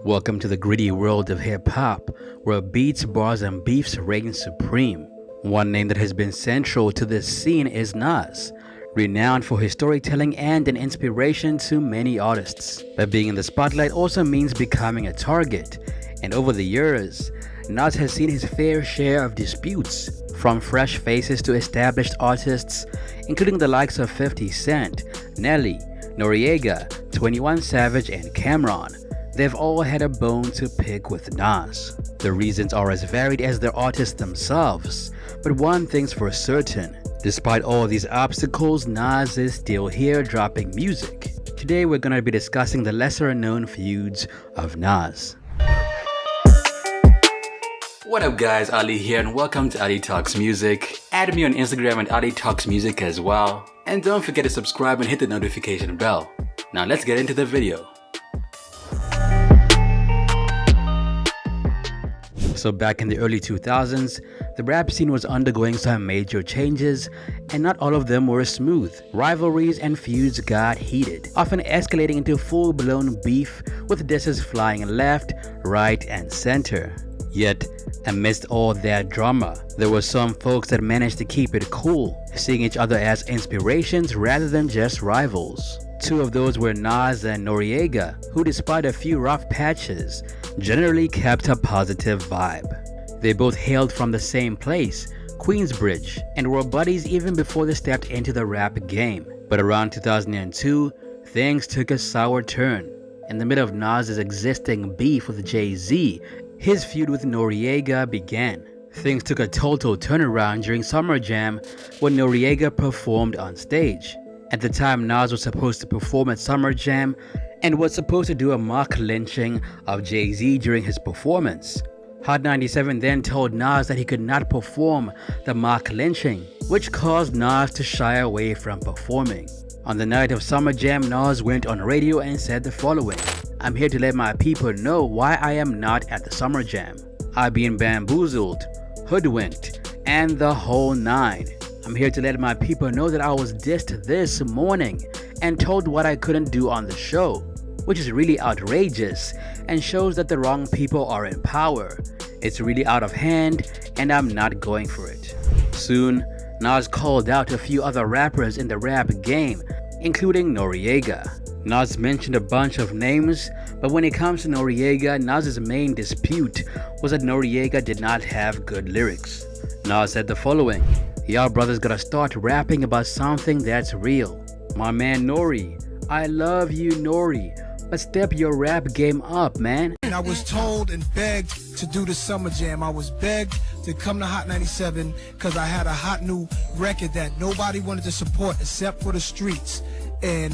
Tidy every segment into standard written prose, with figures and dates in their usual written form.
Welcome to the gritty world of hip-hop, where beats, bars, and beefs reign supreme. One name that has been central to this scene is Nas, renowned for his storytelling and an inspiration to many artists. But being in the spotlight also means becoming a target, and over the years, Nas has seen his fair share of disputes, from fresh faces to established artists, including the likes of 50 Cent, Nelly, Noriega, 21 Savage, and Cameron. They've all had a bone to pick with Nas. The reasons are as varied as the artists themselves, but one thing's for certain: despite all these obstacles, Nas is still here dropping music. Today we're gonna be discussing the lesser known feuds of Nas. What up guys, Ali here and welcome to Ali Talks Music. Add me on Instagram at Ali Talks Music as well. And don't forget to subscribe and hit the notification bell. Now let's get into the video. So back in the early 2000s, the rap scene was undergoing some major changes, and not all of them were smooth. Rivalries and feuds got heated, often escalating into full-blown beef with disses flying left, right, and center. Yet, amidst all that drama, there were some folks that managed to keep it cool, seeing each other as inspirations rather than just rivals. Two of those were Nas and Noriega, who despite a few rough patches, generally kept a positive vibe. They both hailed from the same place, Queensbridge, and were buddies even before they stepped into the rap game. But around 2002, things took a sour turn. In the middle of Nas's existing beef with Jay-Z, his feud with Noriega began. Things took a total turnaround during Summer Jam when Noriega performed on stage. At the time, Nas was supposed to perform at Summer Jam and was supposed to do a mock lynching of Jay-Z during his performance. Hot 97 then told Nas that he could not perform the mock lynching, which caused Nas to shy away from performing. On the night of Summer Jam, Nas went on radio and said the following: "I'm here to let my people know why I am not at the Summer Jam. I've been bamboozled, hoodwinked, and the whole nine. I'm here to let my people know that I was dissed this morning and told what I couldn't do on the show, which is really outrageous and shows that the wrong people are in power. It's really out of hand and I'm not going for it." Soon, Nas called out a few other rappers in the rap game, including Noriega. Nas mentioned a bunch of names, but when it comes to Noriega, Nas's main dispute was that Noriega did not have good lyrics. Nas said the following: "Y'all brothers gotta start rapping about something that's real. My man Nori, I love you Nori, but step your rap game up, man." I was told and begged to do the Summer Jam. I was begged to come to Hot 97 because I had a hot new record that nobody wanted to support except for the streets. And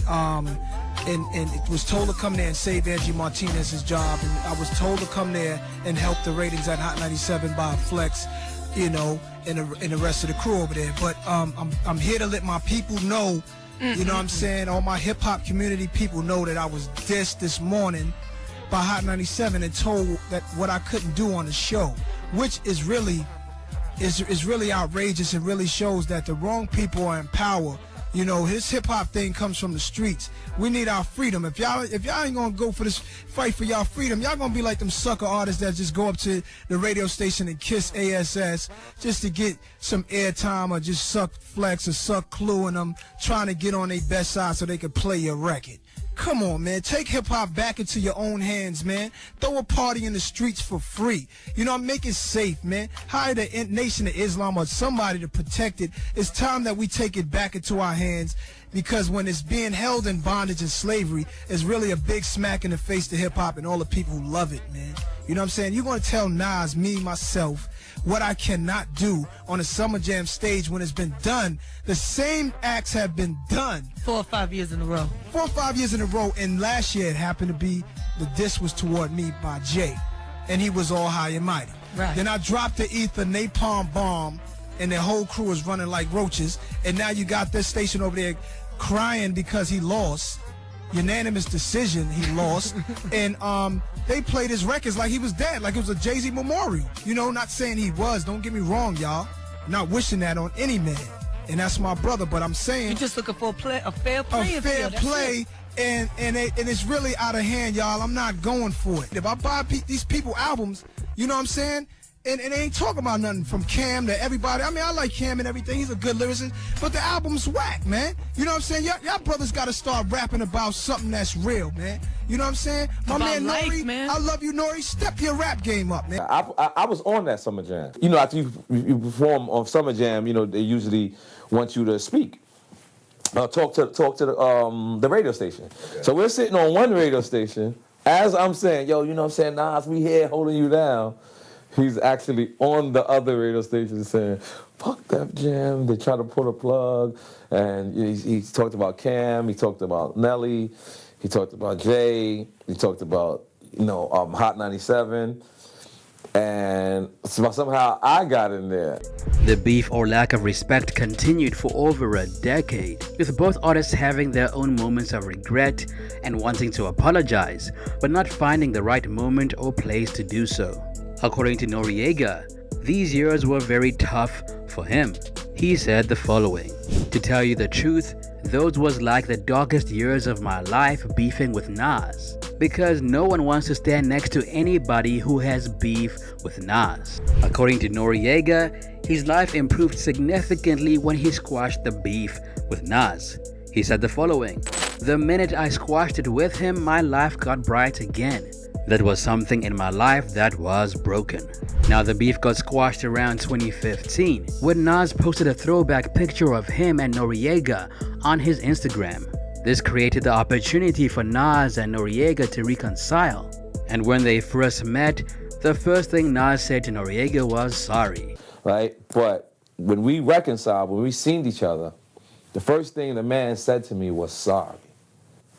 it was told to come there and save Angie Martinez's job. And I was told to come there and help the ratings at Hot 97 by Flex, you know, and the rest of the crew over there. But I'm here to let my people know, you know what I'm saying, all my hip-hop community people know that I was dissed this morning by Hot 97 and told that what I couldn't do on the show, which is really outrageous and really shows that the wrong people are in power. You know, his hip-hop thing comes from the streets. We need our freedom. If y'all ain't gonna go for this fight for y'all freedom, y'all gonna be like them sucker artists that just go up to the radio station and kiss ASS just to get some airtime, or just suck Flex or suck Clue in them, trying to get on their best side so they can play your record. Come on, man. Take hip-hop back into your own hands, man. Throw a party in the streets for free. You know, make it safe, man. Hire the Nation of Islam or somebody to protect it. It's time that we take it back into our hands, because when it's being held in bondage and slavery, it's really a big smack in the face to hip-hop and all the people who love it, man. You know what I'm saying? You're going to tell Nas, me, myself, what I cannot do on a Summer Jam stage when it's been done. The same acts have been done 4 or 5 years in a row. 4 or 5 years in a row, and last year it happened to be the diss was toward me by Jay, and he was all high and mighty. Right. Then I dropped the ether napalm bomb, and the whole crew was running like roaches, and now you got this station over there crying because he lost. Unanimous decision, he lost. And they played his records like he was dead, like it was a Jay-Z memorial. You know, not saying he was, don't get me wrong, y'all. Not wishing that on any man. And that's my brother, but I'm saying... You're just looking for a fair play. A fair play and it's really out of hand, y'all. I'm not going for it. If I buy these people albums, you know what I'm saying? And they ain't talking about nothing from Cam to everybody. I mean, I like Cam and everything. He's a good lyricist. But the album's whack, man. You know what I'm saying? Y'all brothers got to start rapping about something that's real, man. You know what I'm saying? My man Nori, I love you, Nori. Step your rap game up, man. I was on that Summer Jam. You know, after you perform on Summer Jam, you know, they usually want you to speak. Talk to the radio station. Okay. So we're sitting on one radio station. As I'm saying, yo, you know what I'm saying, Nas, we here holding you down. He's actually on the other radio station saying, fuck that jam. They try to pull a plug. And he talked about Cam. He talked about Nelly. He talked about Jay. He talked about, you know, Hot 97. And somehow I got in there. The beef or lack of respect continued for over a decade, with both artists having their own moments of regret and wanting to apologize, but not finding the right moment or place to do so. According to Noriega, these years were very tough for him. He said the following: "To tell you the truth, those was like the darkest years of my life beefing with Nas, because no one wants to stand next to anybody who has beef with Nas." According to Noriega, his life improved significantly when he squashed the beef with Nas. He said the following: "The minute I squashed it with him, my life got bright again. That was something in my life that was broken." Now the beef got squashed around 2015 when Nas posted a throwback picture of him and Noriega on his Instagram. This created the opportunity for Nas and Noriega to reconcile. And when they first met, the first thing Nas said to Noriega was sorry. Right? But when we reconciled, when we seen each other, the first thing the man said to me was sorry.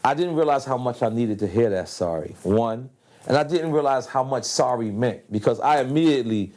I didn't realize how much I needed to hear that sorry, one. And I didn't realize how much sorry meant, because I immediately,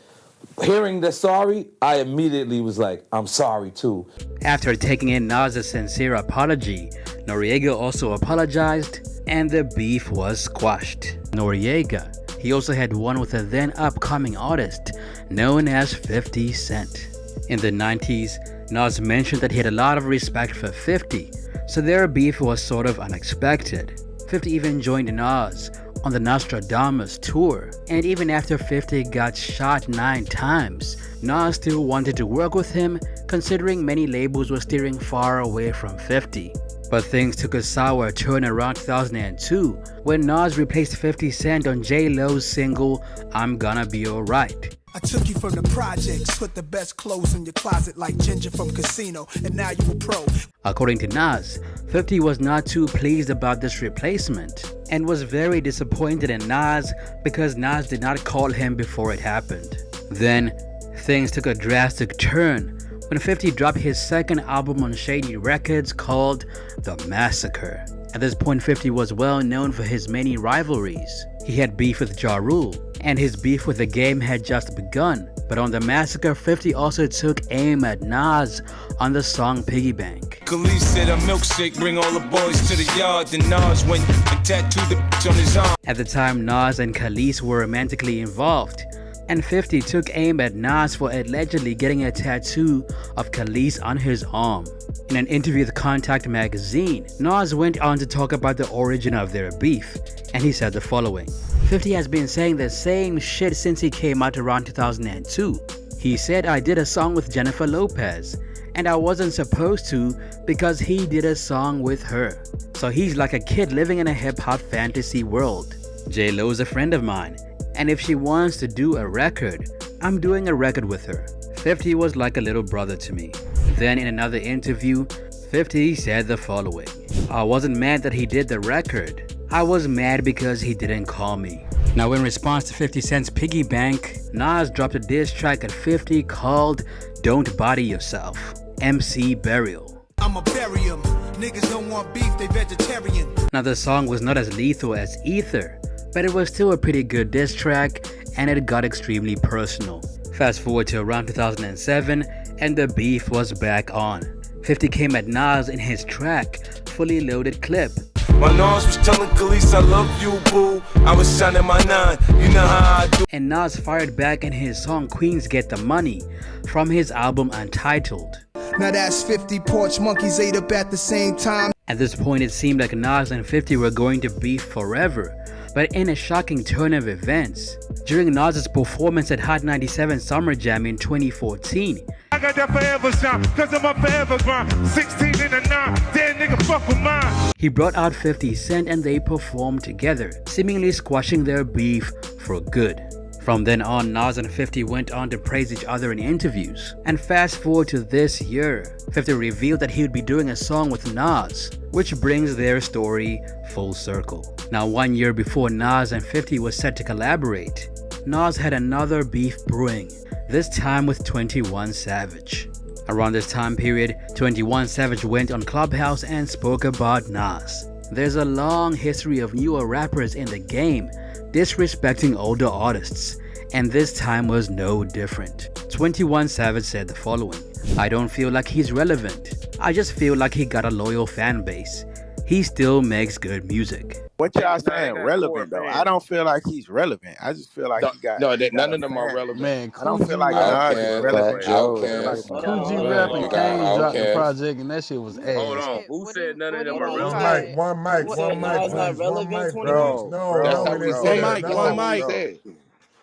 hearing the sorry, I immediately was like, I'm sorry too. After taking in Nas' sincere apology, Noriega also apologized and the beef was squashed. Noriega, he also had one with a then upcoming artist known as 50 Cent. In the 90s, Nas mentioned that he had a lot of respect for 50, so their beef was sort of unexpected. 50 even joined Nas on the Nostradamus tour, and even after 50 got shot 9 times, Nas still wanted to work with him, considering many labels were steering far away from 50. But things took a sour turn around 2002 when Nas replaced 50 Cent on J-Lo's single I'm Gonna Be Alright. I took you from the projects, put the best clothes in your closet like Ginger from Casino, and now you a pro. According to Nas, 50 was not too pleased about this replacement and was very disappointed in Nas because Nas did not call him before it happened. Then, things took a drastic turn when 50 dropped his second album on Shady Records called The Massacre. At this point, 50 was well known for his many rivalries. He had beef with Ja Rule, and his beef with the game had just begun. But on The Massacre, 50 also took aim at Nas on the song Piggy Bank. Khalees said a milkshake, bring all the boys to the yard. Then Nas went and tattooed the bitch on his arm. At the time, Nas and Khalees were romantically involved, and 50 took aim at Nas for allegedly getting a tattoo of Khalees on his arm. In an interview with Contact magazine, Nas went on to talk about the origin of their beef, and he said the following: 50 has been saying the same shit since he came out around 2002. He said I did a song with Jennifer Lopez, and I wasn't supposed to because he did a song with her. So he's like a kid living in a hip-hop fantasy world. J-Lo's a friend of mine, and if she wants to do a record, I'm doing a record with her. 50 was like a little brother to me. Then in another interview, 50 said the following: I wasn't mad that he did the record. I was mad because he didn't call me. Now in response to 50 Cent's Piggy Bank, Nas dropped a diss track at 50 called Don't Body Yourself, MC Burial. I'ma bury him. Niggas don't want beef, they vegetarian. Now the song was not as lethal as Ether, but it was still a pretty good diss track, and it got extremely personal. Fast forward to around 2007, and the beef was back on. 50 came at Nas in his track, Fully Loaded Clip. My Nas was telling Khalees I love you, boo. I was shining my 9, you know how I do. And Nas fired back in his song Queens Get the Money from his album Untitled. Now that's 50 porch monkeys ate up at the same time. At this point, it seemed like Nas and 50 were going to beef forever. But in a shocking turn of events, during Nas's performance at Hot 97 Summer Jam in 2014, I got that forever sound, cause I'm a forever grind. 16 in the 9, dead nigga fuck with mine. he brought out 50 Cent and they performed together, seemingly squashing their beef for good. From then on, Nas and 50 went on to praise each other in interviews. And fast forward to this year, 50 revealed that he would be doing a song with Nas, which brings their story full circle. Now, 1 year before Nas and 50 was set to collaborate, Nas had another beef brewing, this time with 21 Savage. Around this time period, 21 Savage went on Clubhouse and spoke about Nas. There's a long history of newer rappers in the game disrespecting older artists, and this time was no different. 21 Savage said the following: "I don't feel like he's relevant. I just feel like he got a loyal fan base. He still makes good music." What y'all saying relevant though? I don't feel like he's relevant. I just feel like he got. None of them are relevant. Man, I don't feel like Outkast, Nas is relevant. Coogee Rap and Kane dropped the project and that shit was ass. Hold on. Who said none of them are One relevant? mic, one mic, one mic, Nas not please, one relevant, mic, 21? please. That's how we said it. One mic.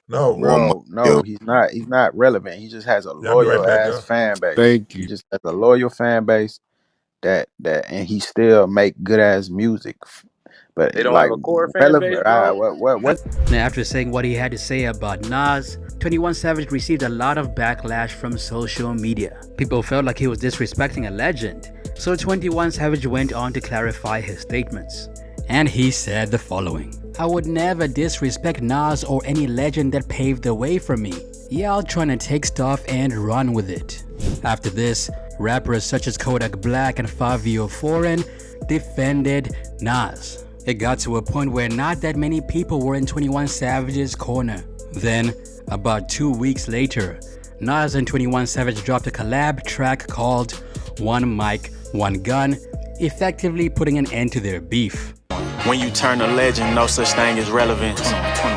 No, No, he's not. He's not relevant. He just has a I'll be right loyal back, ass y'all. fan base. Thank He you. just has a loyal fan base and he still make good ass music. But They don't like have a core fan base, relevant. bro? What? Now, after saying what he had to say about Nas, 21 Savage received a lot of backlash from social media. People felt like he was disrespecting a legend, so 21 Savage went on to clarify his statements. And he said the following: "I would never disrespect Nas or any legend that paved the way for me. Y'all trying to take stuff and run with it." After this, rappers such as Kodak Black and Fabio Foreign defended Nas. It got to a point where not that many people were in 21 Savage's corner. Then, about 2 weeks later, Nas and 21 Savage dropped a collab track called One Mic, One Gun, effectively putting an end to their beef. When you turn a legend, no such thing as relevance.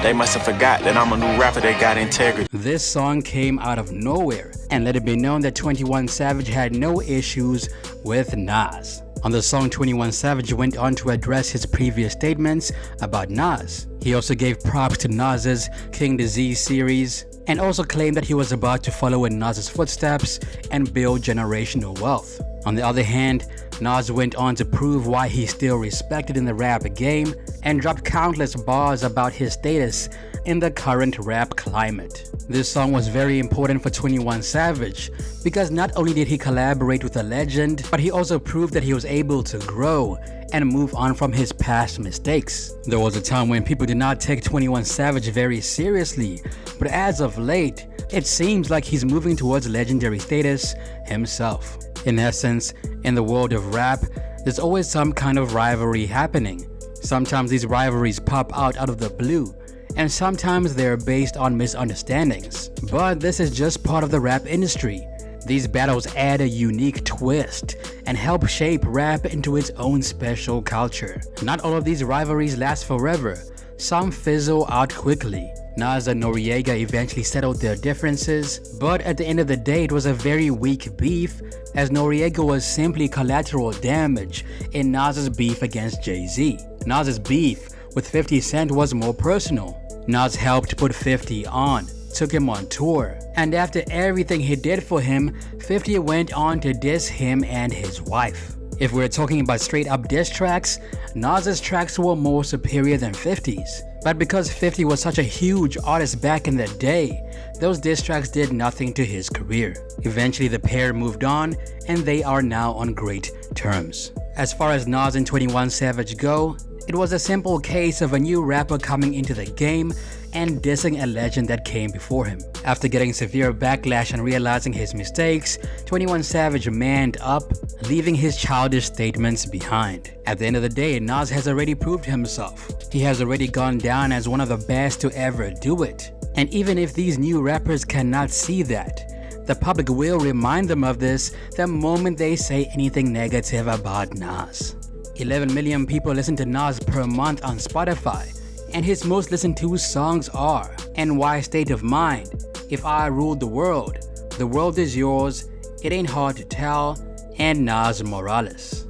They must have forgot that I'm a new rapper that got integrity. This song came out of nowhere and let it be known that 21 Savage had no issues with Nas. On the song, 21 Savage went on to address his previous statements about Nas. He also gave props to Nas's King Disease series and also claimed that he was about to follow in Nas's footsteps and build generational wealth. On the other hand, Nas went on to prove why he's still respected in the rap game and dropped countless bars about his status in the current rap climate. This song was very important for 21 Savage because not only did he collaborate with a legend, but he also proved that he was able to grow and move on from his past mistakes. There was a time when people did not take 21 Savage very seriously, but as of late, it seems like he's moving towards legendary status himself. In essence, in the world of rap, there's always some kind of rivalry happening. Sometimes these rivalries pop out of the blue, and sometimes they're based on misunderstandings. But this is just part of the rap industry. These battles add a unique twist and help shape rap into its own special culture. Not all of these rivalries last forever. Some fizzle out quickly. Nas and Noriega eventually settled their differences, but at the end of the day it was a very weak beef, as Noriega was simply collateral damage in Nas's beef against Jay-Z. Nas's beef with 50 Cent was more personal. Nas helped put 50 on, took him on tour, and after everything he did for him, 50 went on to diss him and his wife. If we're talking about straight up diss tracks, Nas's tracks were more superior than 50's. But because 50 was such a huge artist back in the day, those diss tracks did nothing to his career. Eventually the pair moved on, and they are now on great terms. As far as Nas and 21 Savage go, it was a simple case of a new rapper coming into the game and dissing a legend that came before him. After getting severe backlash and realizing his mistakes, 21 Savage manned up, leaving his childish statements behind. At the end of the day, Nas has already proved himself. He has already gone down as one of the best to ever do it. And even if these new rappers cannot see that, the public will remind them of this the moment they say anything negative about Nas. 11 million people listen to Nas per month on Spotify, and his most listened to songs are NY State of Mind, If I Ruled the World is Yours, It Ain't Hard to Tell, and Nas Morales.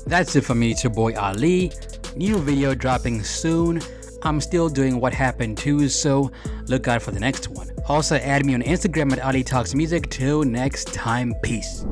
That's it for me, it's your boy Ali. New video dropping soon. I'm still doing What Happened To, so look out for the next one. Also add me on Instagram at Ali Talks Music. Till next time, peace.